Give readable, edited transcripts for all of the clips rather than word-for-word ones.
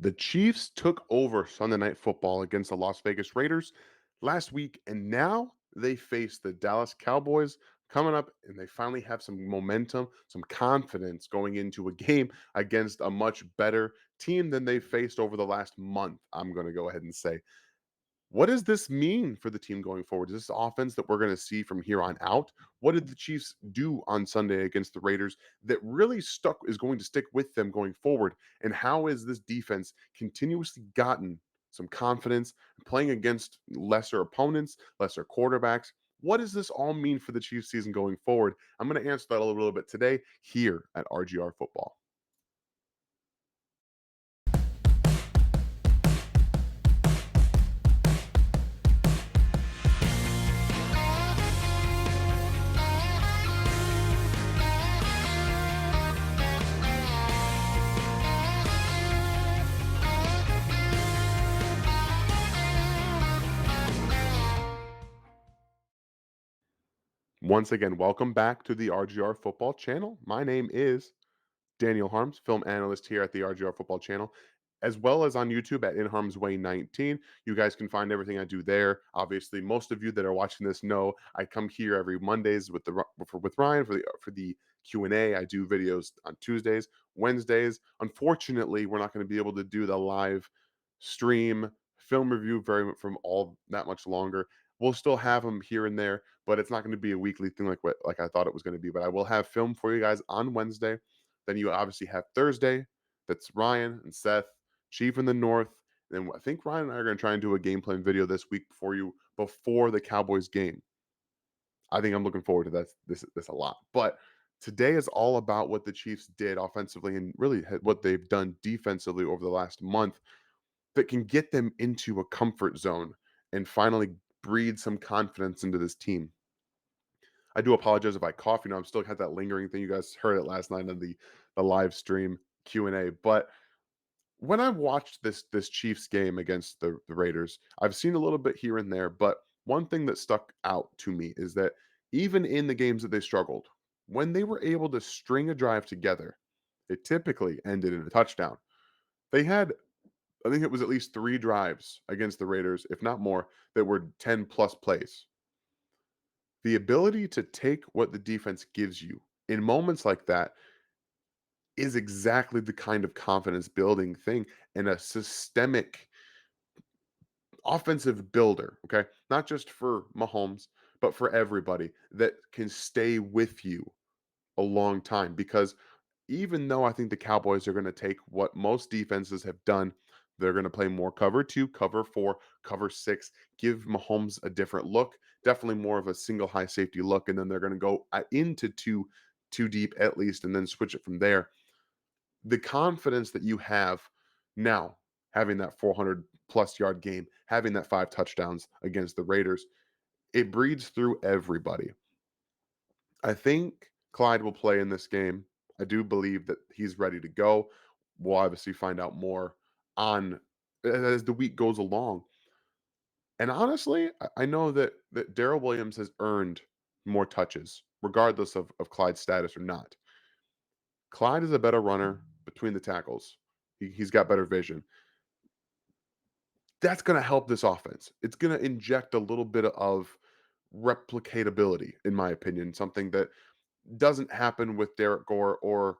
The Chiefs took over Sunday Night Football against the Las Vegas Raiders last week, and now they face the Dallas Cowboys coming up, and they finally have some momentum, some confidence going into a game against a much better team than they faced over the last month. I'm going to go ahead and say, what does this mean for the team going forward? Is this offense that we're going to see from here on out? What did the Chiefs do on Sunday against the Raiders that really stuck is going to stick with them going forward? And how is this defense continuously gotten some confidence playing against lesser opponents, lesser quarterbacks? What does this all mean for the Chiefs season going forward? I'm going to answer that a little bit today here at RGR Football. Once again, welcome back to the RGR Football channel. My name is Daniel Harms, film analyst here at the RGR Football channel, as well as on YouTube at In Harm's Way 19. You guys can find everything I do there. Obviously, most of you that are watching this know I come here every Mondays with with Ryan for the Q&A. I do videos on Tuesdays, Wednesdays. Unfortunately, we're not going to be able to do the live stream film review very from all that much longer. We'll still have them here and there, but it's not going to be a weekly thing like I thought it was going to be. But I will have film for you guys on Wednesday. Then you obviously have Thursday. That's Ryan and Seth, Chief in the North. And I think Ryan and I are going to try and do a game plan video this week for you before the Cowboys game. I think I'm looking forward to this a lot. But today is all about what the Chiefs did offensively and really what they've done defensively over the last month that can get them into a comfort zone and finally breed some confidence into this team. I do apologize if I cough. I'm still had that lingering thing. You guys heard it last night on the live stream Q&A. But when I watched this Chiefs game against the Raiders, I've seen a little bit here and there, but one thing that stuck out to me is that even in the games that they struggled, when they were able to string a drive together, it typically ended in a touchdown. They had, I think it was at least 3 drives against the Raiders, if not more, that were 10 plus plays. The ability to take what the defense gives you in moments like that is exactly the kind of confidence building thing and a systemic offensive builder, okay? Not just for Mahomes, but for everybody that can stay with you a long time. Because even though I think the Cowboys are going to take what most defenses have done, they're going to play more cover two, cover four, cover six, give Mahomes a different look, definitely more of a single high safety look. And then they're going to go into two deep at least, and then switch it from there. The confidence that you have now, having that 400 plus yard game, having that 5 touchdowns against the Raiders, it breeds through everybody. I think Clyde will play in this game. I do believe that he's ready to go. We'll obviously find out more on as the week goes along. And honestly, I know that Daryl Williams has earned more touches, regardless of Clyde's status or not. Clyde is a better runner between the tackles. He's got better vision. That's going to help this offense. It's going to inject a little bit of replicatability, in my opinion, something that doesn't happen with Derek Gore or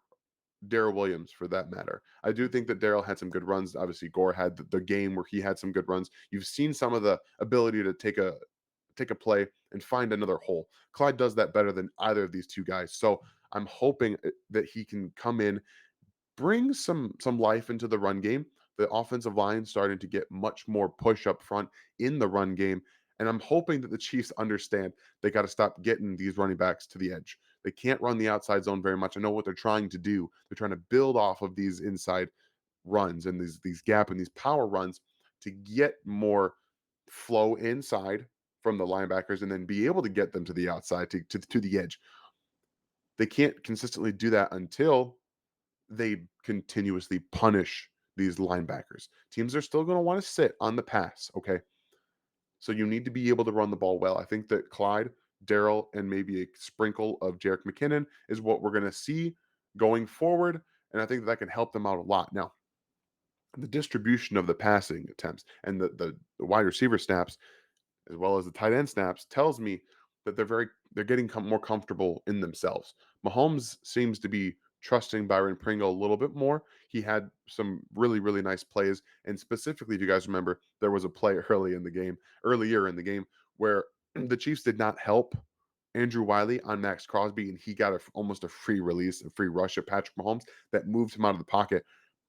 Daryl Williams for that matter. I do think that Daryl had some good runs. Obviously, Gore had the game where he had some good runs. You've seen some of the ability to take a play and find another hole. Clyde does that better than either of these two guys. So I'm hoping that he can come in, bring some life into the run game. The offensive line starting to get much more push up front in the run game. And I'm hoping that the Chiefs understand they got to stop getting these running backs to the edge. They can't run the outside zone very much. I know what they're trying to do. They're trying to build off of these inside runs and these gap and these power runs to get more flow inside from the linebackers and then be able to get them to the outside to the edge. They can't consistently do that until they continuously punish these linebackers. Teams are still going to want to sit on the pass, okay? So you need to be able to run the ball well. I think that Clyde, Daryl, and maybe a sprinkle of Jerick McKinnon is what we're going to see going forward. And I think that can help them out a lot. Now, the distribution of the passing attempts and the wide receiver snaps as well as the tight end snaps tells me that they're getting more comfortable in themselves. Mahomes seems to be trusting Byron Pringle a little bit more. He had some really nice plays, and specifically, if you guys remember, there was a play earlier in the game where the Chiefs did not help Andrew Wiley on Max Crosby, and he got almost a free release, a free rush at Patrick Mahomes that moved him out of the pocket.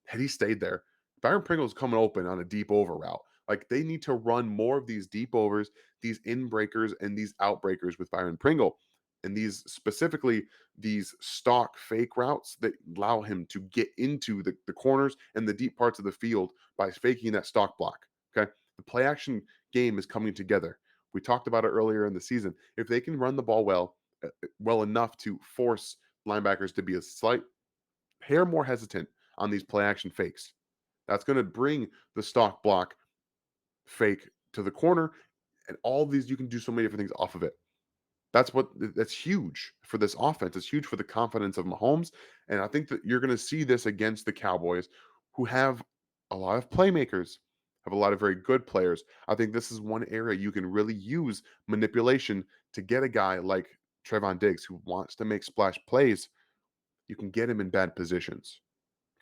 Had he stayed there, Byron Pringle's coming open on a deep over route. Like they need to run more of these deep overs, these in breakers, and these outbreakers with Byron Pringle. And these specifically, these stock fake routes that allow him to get into the corners and the deep parts of the field by faking that stock block. Okay. The play action game is coming together. We talked about it earlier in the season. If they can run the ball well enough to force linebackers to be a slight hair more hesitant on these play action fakes, that's going to bring the stock block fake to the corner, and all these you can do so many different things off of it. That's huge for this offense. It's huge for the confidence of Mahomes, and I think that you're going to see this against the Cowboys, who have a lot of playmakers, have a lot of very good players. I think this is one area you can really use manipulation to get a guy like Trevon Diggs who wants to make splash plays. You can get him in bad positions.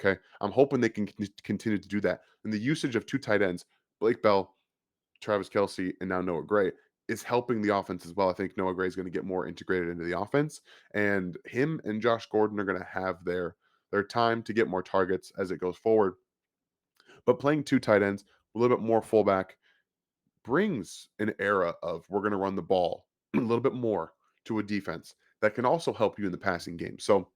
Okay, I'm hoping they can continue to do that. And the usage of two tight ends, Blake Bell, Travis Kelsey, and now Noah Gray, is helping the offense as well. I think Noah Gray is going to get more integrated into the offense, and him and Josh Gordon are going to have their time to get more targets as it goes forward. But playing two tight ends, a little bit more fullback, brings an era of we're going to run the ball a little bit more to a defense that can also help you in the passing game. So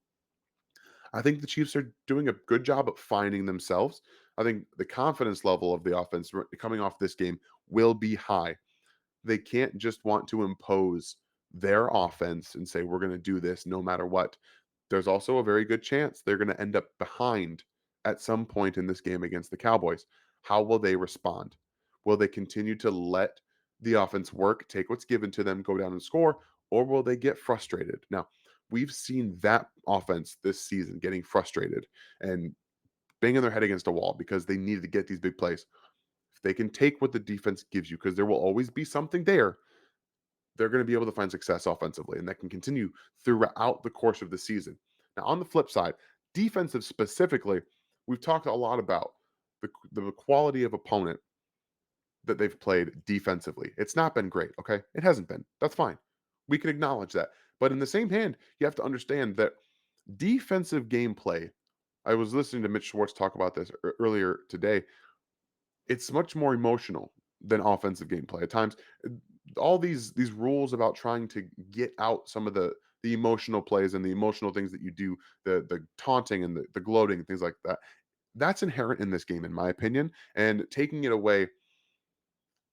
I think the Chiefs are doing a good job of finding themselves. I think the confidence level of the offense coming off this game will be high. They can't just want to impose their offense and say, we're going to do this no matter what. There's also a very good chance they're going to end up behind at some point in this game against the Cowboys. How will they respond? Will they continue to let the offense work, take what's given to them, go down and score, or will they get frustrated? Now, we've seen that offense this season getting frustrated and banging their head against a wall because they needed to get these big plays. If they can take what the defense gives you, because there will always be something there, they're going to be able to find success offensively, and that can continue throughout the course of the season. Now, on the flip side, defensive specifically, we've talked a lot about the quality of opponent that they've played defensively. It's not been great, okay? It hasn't been. That's fine. We can acknowledge that. But in the same hand, you have to understand that defensive gameplay, I was listening to Mitch Schwartz talk about this earlier today. It's much more emotional than offensive gameplay. At times, all these rules about trying to get out some of the emotional plays and the emotional things that you do, the taunting and the gloating and things like that, that's inherent in this game, in my opinion. And taking it away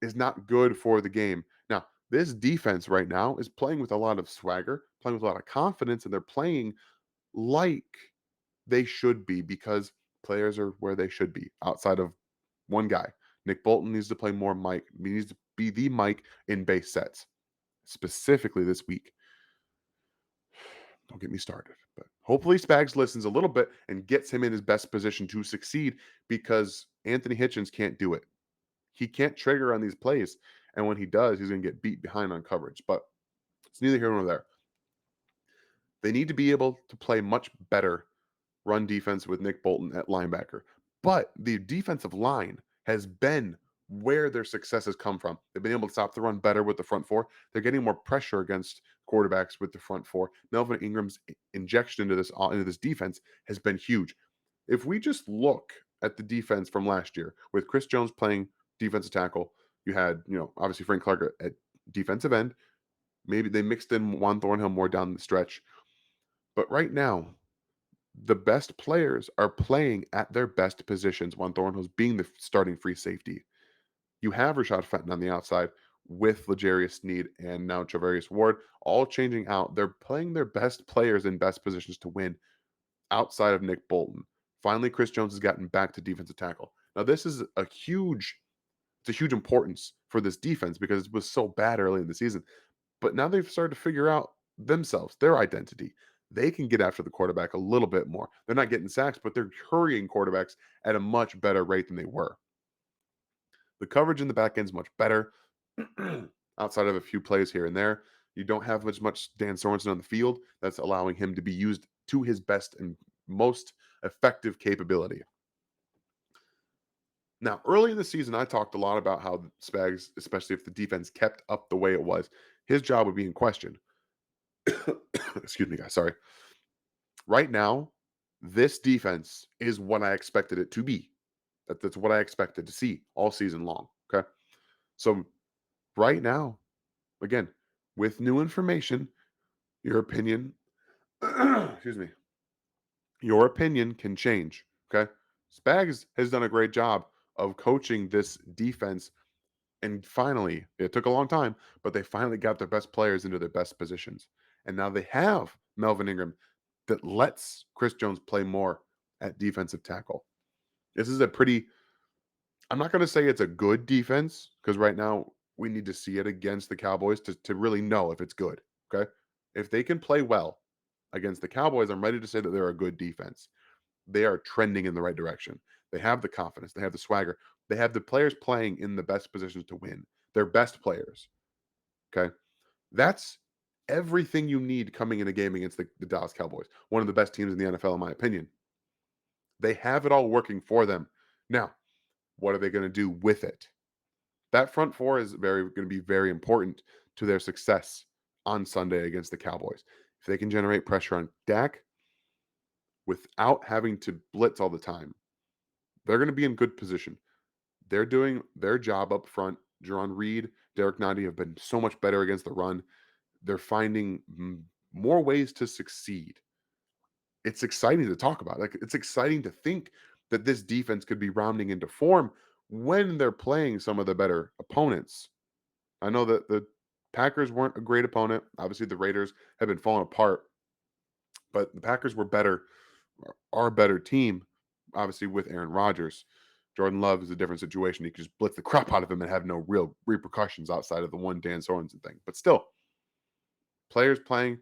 is not good for the game. Now, this defense right now is playing with a lot of swagger, playing with a lot of confidence, and they're playing like they should be because players are where they should be outside of one guy. Nick Bolton needs to play more Mike. He needs to be the Mike in base sets, specifically this week. Don't get me started. But hopefully Spags listens a little bit and gets him in his best position to succeed because Anthony Hitchens can't do it. He can't trigger on these plays. And when he does, he's going to get beat behind on coverage. But it's neither here nor there. They need to be able to play much better run defense with Nick Bolton at linebacker. But the defensive line has been where their success has come from. They've been able to stop the run better with the front four. They're getting more pressure against quarterbacks with the front four. Melvin Ingram's injection into this defense has been huge. If we just look at the defense from last year with Chris Jones playing defensive tackle, you had, obviously Frank Clark at defensive end. Maybe they mixed in Juan Thornhill more down the stretch. But right now, the best players are playing at their best positions. Juan Thornhill's being the starting free safety. You have Rashad Fenton on the outside with L'Jarius Sneed and now Travarius Ward all changing out. They're playing their best players in best positions to win outside of Nick Bolton. Finally, Chris Jones has gotten back to defensive tackle. Now, this is it's a huge importance for this defense because it was so bad early in the season. But now they've started to figure out themselves, their identity. they can get after the quarterback a little bit more. They're not getting sacks, but they're hurrying quarterbacks at a much better rate than they were. The coverage in the back end is much better. Outside of a few plays here and there, you don't have as much Dan Sorensen on the field. That's allowing him to be used to his best and most effective capability. Now, early in the season, I talked a lot about how Spags, especially if the defense kept up the way it was, his job would be in question. Excuse me, guys. Sorry. Right now, this defense is what I expected it to be. That's what I expected to see all season long. Okay. So, right now, again, with new information, your opinion, excuse me, your opinion can change. Okay. Spags has done a great job of coaching this defense. And finally, it took a long time, but they finally got their best players into their best positions. And now they have Melvin Ingram that lets Chris Jones play more at defensive tackle. This is a pretty, I'm not going to say it's a good defense because right now we need to see it against the Cowboys to really know if it's good. Okay. If they can play well against the Cowboys, I'm ready to say that they're a good defense. They are trending in the right direction. They have the confidence, they have the swagger, they have the players playing in the best positions to win. Their best players. Okay. That's everything you need coming in a game against the Dallas Cowboys, one of the best teams in the NFL, in my opinion. They have it all working for them. Now, what are they going to do with it? That front four is going to be very important to their success on Sunday against the Cowboys. If they can generate pressure on Dak without having to blitz all the time, they're going to be in good position. They're doing their job up front. Jerron Reed, Derek Nadi have been so much better against the run. They're finding more ways to succeed. It's exciting to talk about. Like, it's exciting to think that this defense could be rounding into form when they're playing some of the better opponents. I know that the Packers weren't a great opponent. Obviously, the Raiders have been falling apart, but the Packers were better, are a better team, obviously, with Aaron Rodgers. Jordan Love is a different situation. You can just blitz the crap out of him and have no real repercussions outside of the one Dan Sorensen thing. But still, players playing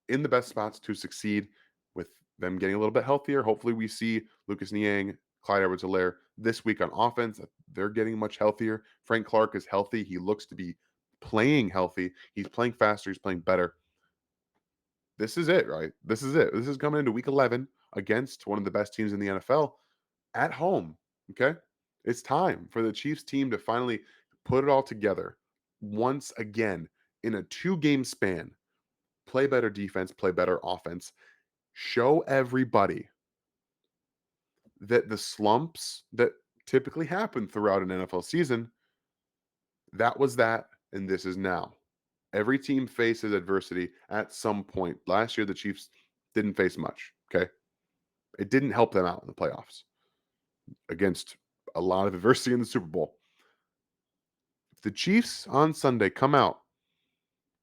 in the best spots to succeed with them getting a little bit healthier. Hopefully, we see Lucas Niang, Clyde Edwards-Helaire this week on offense. They're getting much healthier. Frank Clark is healthy. He looks to be playing healthy. He's playing faster. He's playing better. This is it, right? This is it. This is coming into week 11 against one of the best teams in the NFL at home. Okay. It's time for the Chiefs team to finally put it all together once again in a 2-game span. Play better defense, play better offense. Show everybody that the slumps that typically happen throughout an NFL season, that was that, and this is now. Every team faces adversity at some point. Last year, the Chiefs didn't face much. Okay. It didn't help them out in the playoffs against a lot of adversity in the Super Bowl. If the Chiefs on Sunday come out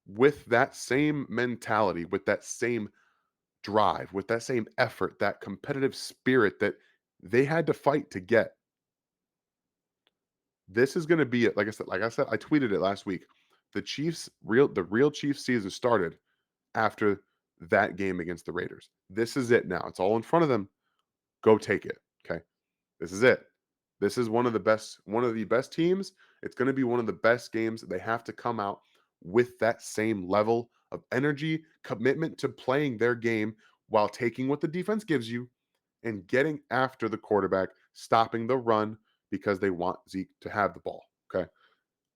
with that same mentality, with that same drive, with that same effort, that competitive spirit that they had to fight to get, this is going to be it. Like I said, I tweeted it last week. The real Chiefs season started after that game against the Raiders. This is it now. It's all in front of them. Go take it. Okay. This is it. This is one of the best teams. It's going to be one of the best games. They have to come out with that same level of energy, commitment to playing their game while taking what the defense gives you and getting after the quarterback, stopping the run because they want Zeke to have the ball. Okay.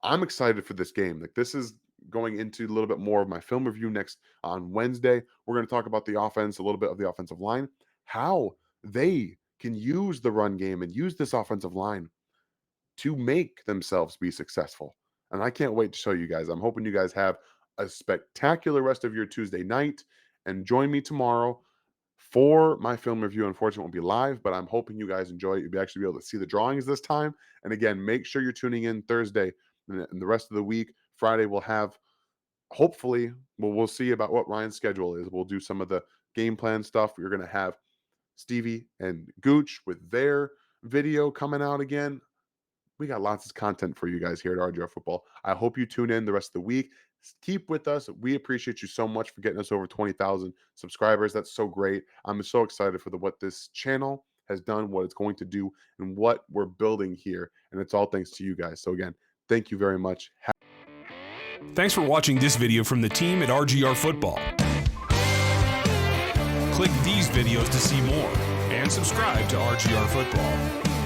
I'm excited for this game. Like, this is going into a little bit more of my film review next on Wednesday. We're going to talk about the offense, a little bit of the offensive line, how they can use the run game and use this offensive line to make themselves be successful. And I can't wait to show you guys. I'm hoping you guys have a spectacular rest of your Tuesday night and join me tomorrow for my film review. Unfortunately, it won't be live, but I'm hoping you guys enjoy it. You'll actually be able to see the drawings this time. And again, make sure you're tuning in Thursday and the rest of the week. Friday, we'll have, hopefully, we'll see about what Ryan's schedule is. We'll do some of the game plan stuff. We're going to have Stevie and Gooch with their video coming out again. We got lots of content for you guys here at RGR Football. I hope you tune in the rest of the week. Keep with us. We appreciate you so much for getting us over 20,000 subscribers. That's so great. I'm so excited for what this channel has done, what it's going to do, and what we're building here. And it's all thanks to you guys. So again, thank you very much. Thanks for watching this video from the team at RGR Football. Click these videos to see more and subscribe to RGR Football.